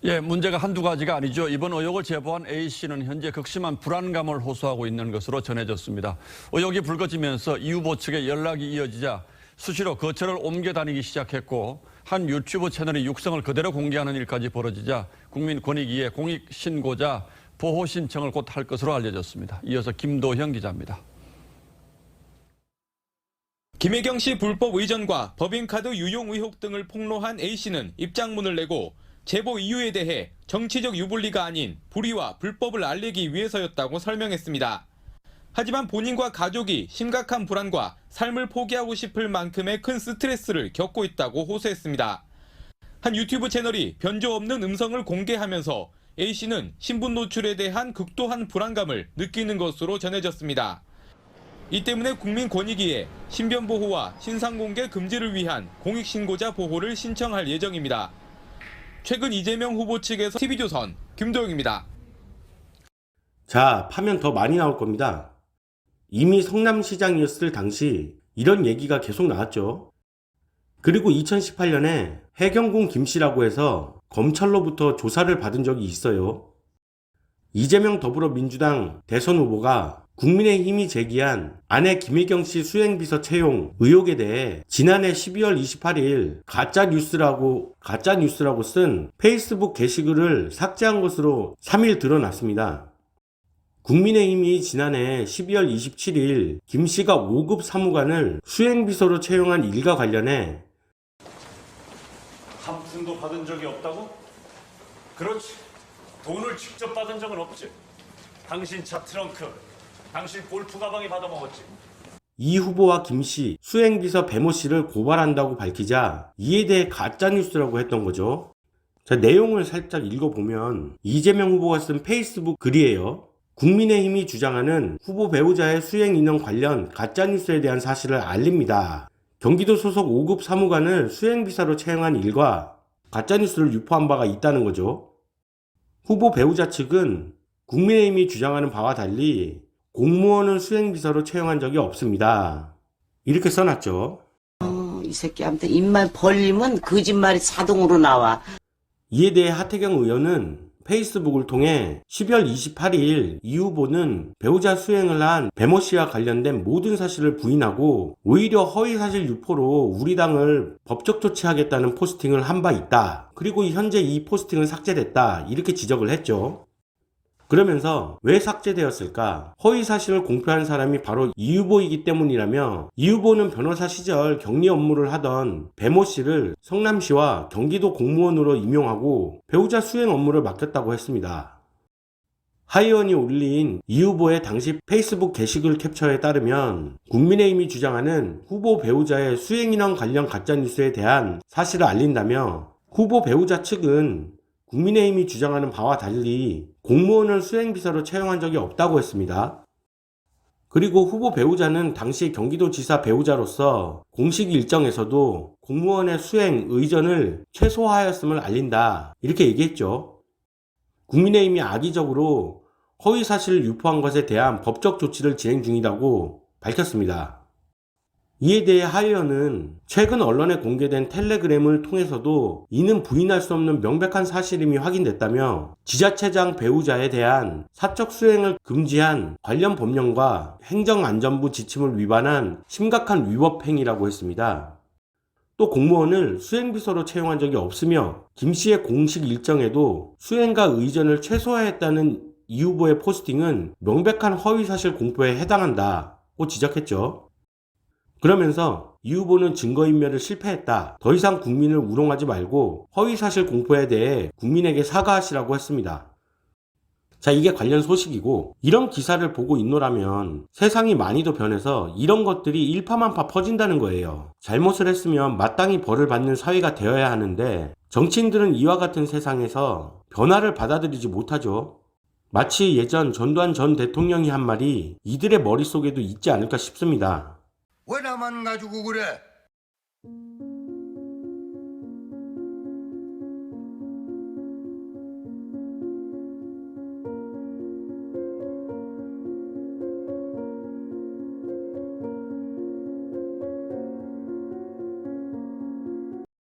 예, 문제가 한두 가지가 아니죠. 이번 의혹을 제보한 A씨는 현재 극심한 불안감을 호소하고 있는 것으로 전해졌습니다. 의혹이 불거지면서 이 후보 측에 연락이 이어지자 수시로 거처를 옮겨 다니기 시작했고 한 유튜브 채널이 육성을 그대로 공개하는 일까지 벌어지자 국민권익위에 공익신고자 보호 신청을 곧 할 것으로 알려졌습니다. 이어서 김도형 기자입니다. 김혜경 씨 불법 의전과 법인카드 유용 의혹 등을 폭로한 A씨는 입장문을 내고 제보 이유에 대해 정치적 유불리가 아닌 불의와 불법을 알리기 위해서였다고 설명했습니다. 하지만 본인과 가족이 심각한 불안과 삶을 포기하고 싶을 만큼의 큰 스트레스를 겪고 있다고 호소했습니다. 한 유튜브 채널이 변조 없는 음성을 공개하면서 A씨는 신분 노출에 대한 극도한 불안감을 느끼는 것으로 전해졌습니다. 이 때문에 국민권익위에 신변 보호와 신상 공개 금지를 위한 공익신고자 보호를 신청할 예정입니다. 최근 이재명 후보 측에서 TV조선 김도영입니다. 자, 파면 더 많이 나올 겁니다. 이미 성남시장이었을 당시 이런 얘기가 계속 나왔죠. 그리고 2018년에 해경궁 김씨라고 해서 검찰로부터 조사를 받은 적이 있어요. 이재명 더불어민주당 대선 후보가 국민의힘이 제기한 아내 김혜경 씨 수행비서 채용 의혹에 대해 지난해 12월 28일 가짜뉴스라고 쓴 페이스북 게시글을 삭제한 것으로 3일 드러났습니다. 국민의힘이 지난해 12월 27일 김 씨가 5급 사무관을 수행비서로 채용한 일과 관련해 한 푼도 받은 적이 없다고? 그렇지. 돈을 직접 받은 적은 없지. 당신 차 트렁크, 당신 골프 가방이 받아먹었지. 이 후보와 김 씨, 수행비서 배모 씨를 고발한다고 밝히자 이에 대해 가짜뉴스라고 했던 거죠. 자, 내용을 살짝 읽어보면 이재명 후보가 쓴 페이스북 글이에요. 국민의힘이 주장하는 후보 배우자의 수행 인원 관련 가짜뉴스에 대한 사실을 알립니다. 경기도 소속 5급 사무관을 수행비서로 채용한 일과 가짜뉴스를 유포한 바가 있다는 거죠. 후보 배우자 측은 국민의힘이 주장하는 바와 달리 공무원을 수행비서로 채용한 적이 없습니다. 이렇게 써놨죠. 이 새끼한테 입만 벌리면 거짓말이 자동으로 나와. 이에 대해 하태경 의원은 페이스북을 통해 12월 28일 이 후보는 배우자 수행을 한 배모 씨와 관련된 모든 사실을 부인하고 오히려 허위사실 유포로 우리 당을 법적 조치하겠다는 포스팅을 한 바 있다. 그리고 현재 이 포스팅은 삭제됐다. 이렇게 지적을 했죠. 그러면서 왜 삭제되었을까? 허위사실을 공표한 사람이 바로 이 후보이기 때문이라며 이 후보는 변호사 시절 격리 업무를 하던 배모 씨를 성남시와 경기도 공무원으로 임용하고 배우자 수행 업무를 맡겼다고 했습니다. 하 의원이 올린 이 후보의 당시 페이스북 게시글 캡처에 따르면 국민의힘이 주장하는 후보 배우자의 수행인원 관련 가짜뉴스에 대한 사실을 알린다며 후보 배우자 측은 국민의힘이 주장하는 바와 달리 공무원을 수행비서로 채용한 적이 없다고 했습니다. 그리고 후보 배우자는 당시 경기도지사 배우자로서 공식 일정에서도 공무원의 수행 의전을 최소화하였음을 알린다. 이렇게 얘기했죠. 국민의힘이 악의적으로 허위사실을 유포한 것에 대한 법적 조치를 진행 중이라고 밝혔습니다. 이에 대해 하 의원은 최근 언론에 공개된 텔레그램을 통해서도 이는 부인할 수 없는 명백한 사실임이 확인됐다며 지자체장 배우자에 대한 사적 수행을 금지한 관련 법령과 행정안전부 지침을 위반한 심각한 위법 행위라고 했습니다. 또 공무원을 수행비서로 채용한 적이 없으며 김 씨의 공식 일정에도 수행과 의전을 최소화했다는 이 후보의 포스팅은 명백한 허위사실 공표에 해당한다고 지적했죠. 그러면서 이 후보는 증거인멸을 실패했다. 더 이상 국민을 우롱하지 말고 허위사실 공표에 대해 국민에게 사과하시라고 했습니다. 자, 이게 관련 소식이고 이런 기사를 보고 있노라면 세상이 많이도 변해서 이런 것들이 일파만파 퍼진다는 거예요. 잘못을 했으면 마땅히 벌을 받는 사회가 되어야 하는데 정치인들은 이와 같은 세상에서 변화를 받아들이지 못하죠. 마치 예전 전두환 전 대통령이 한 말이 이들의 머릿속에도 있지 않을까 싶습니다. 왜 나만 가지고 그래?